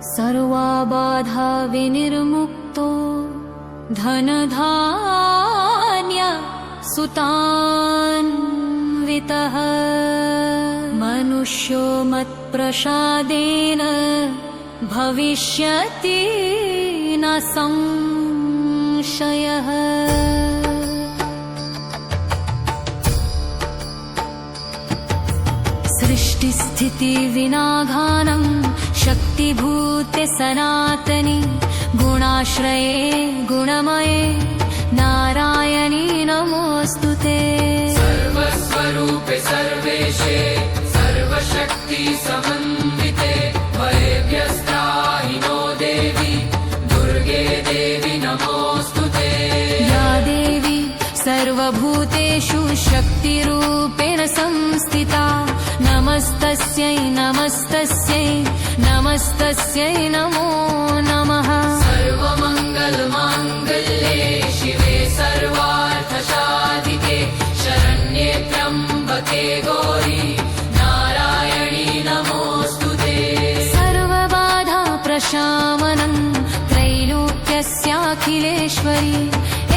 सर्वाबाधा विनिर्मुक्तो धनधान्य सुतान्वितः मनुष्यो मत्प्रसादेन भविष्यति न संशयः। सृष्टिस्थितिविनाधानं शक्तिभूते सनातनी गुणाश्रये गुणमये नारायणी नमोऽस्तुते। सर्वस्वरूपे सर्वेशे सर्वशक्ति समन्विते भयेभ्यस्त्राहि नो देवी दुर्गे देवी नमोऽस्तुते। या देवी सर्वभूतेषु शक्तिरूपेण संस्थिता नमस्तस्यै नमस्तस्यै नमस्तस्यै नमो नमः। सर्वमङ्गलमाङ्गल्ये शिवे सर्वार्थसाधिके शरण्ये त्र्यम्बके गौरी नारायणी नमोऽस्तुते। सर्वबाधा प्रशामनं त्रैलोक्यस्याखिलेश्वरी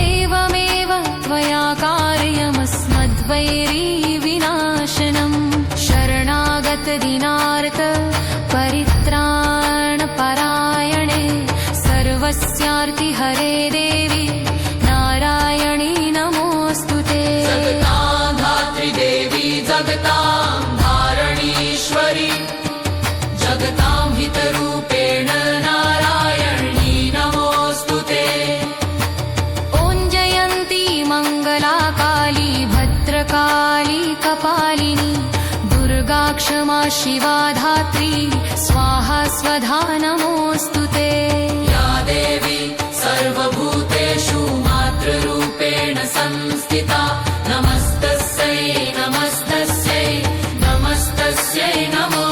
एवमेव त्वया कार्यमस्मद्वैरी विनाशनम् शरणागत दीनार्त परित्राणपरायणे सर्वस्यार्ति हरे देवी नारायणी नमोऽस्तुते। जगतां धात्री देवी जगतां धारणीश्वरी जगतां हितरूपेण नारायणी नमोऽस्तुते। ॐ जयन्ती मङ्गला काली भद्रकाली कपालिनी दुर्गा क्षमा शिवा धात्री स्वाहा स्वधा नमोऽस्तुते। या देवी सर्वभूतेषु मातृरूपेण संस्थिता नमस्तस्यै नमस्तस्यै नमस्तस्यै नमो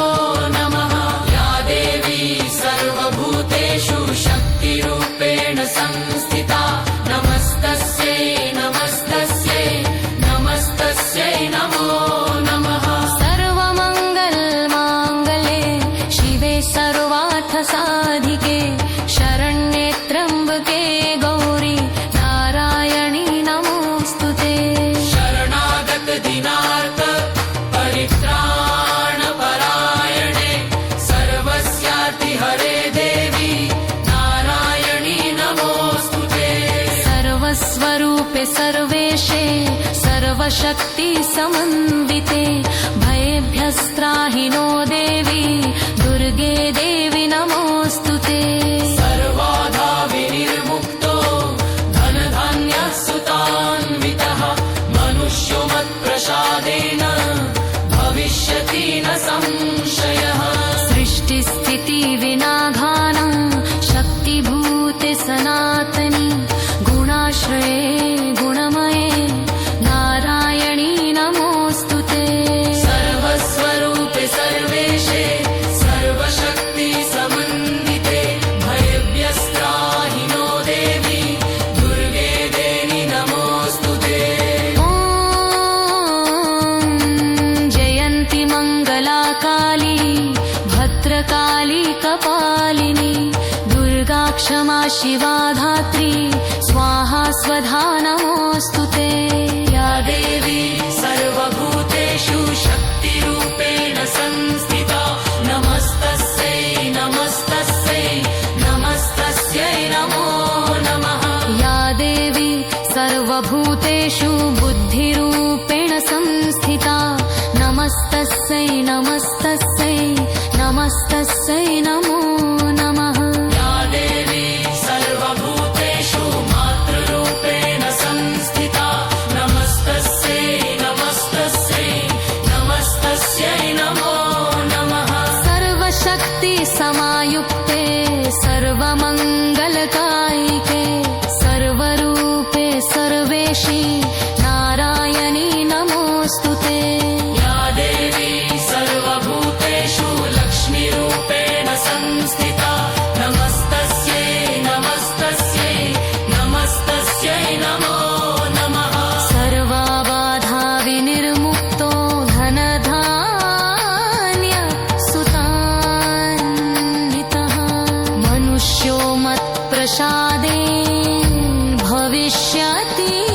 नमः। या देवी सर्वभूतेषु शक्तिरूपेण संस्थिता नमस्तस्यै नमस्तस्यै नमस्तस्यै नमो नमः। सर्वमङ्गलमाङ्गल्ये शिवे सर्वार्थसाधिके शरण्ये त्र्यम्बके गौरी नारायणी नमोऽस्तुते। शरणागत दीनार्थ परित्राणपरायणे सर्वस्यार्ति हरे देवी नारायणी नमोऽस्तुते। सर्वस्वरूपे सर्वेशे सर्वशक्ति समन्विते भयेभ्यस्त्राहि नो देवी दुर्गे देवी नमोऽस्तुते। सर्वबाधा विनिर्मुक्तो धनधान्यसुतान्वितः मनुष्यो मत्प्रसादेन भविष्यति न संशयः। सृष्टिस्थितिविनाधानं शक्तिभूते सनातनी गुणाश्रये गुणमये नारायणी नमोऽस्तुते। सर्वस्वरूपे सर्वेशे सर्वशक्ति समन्विते भयेभ्यस्त्राहि नो देवी दुर्गे देवी नमोऽस्तुते। ॐ जयन्ती मङ्गला काली भद्रकाली कपालिनी दुर्गा क्षमा शिवा धात्री स्वाहा स्वधा नमोऽस्तुते। या देवी सर्वभूतेषु शक्तिरूपेण संस्थिता नमस्तस्यै नमस्तस्यै नमस्तस्यै नमो नमः। या देवी सर्वभूतेषु बुद्धिरूपेण संस्थिता नमस्तस्यै नमस्तस्यै नमस्तस्यै नमो नमः। या देवी सर्वभूतेषु मातृरूपेण संस्थिता नमस्तस्यै नमस्तस्यै नमस्तस्यै नमो नमः। सर्वशक्ति समायुक्ते सर्वमङ्गलकायिके सर्वरूपे सर्वेशी नारायणी नमोऽस्तुते। या देवी सर्वभूतेषु लक्ष्मीरूपेण संस्थिता नमस्तस्यै नमस्तस्यै नमस्तस्यै नमो नमः। सर्वबाधा विनिर्मुक्तो धनधान्य सुतान्वितः प्रसादे भविष्यति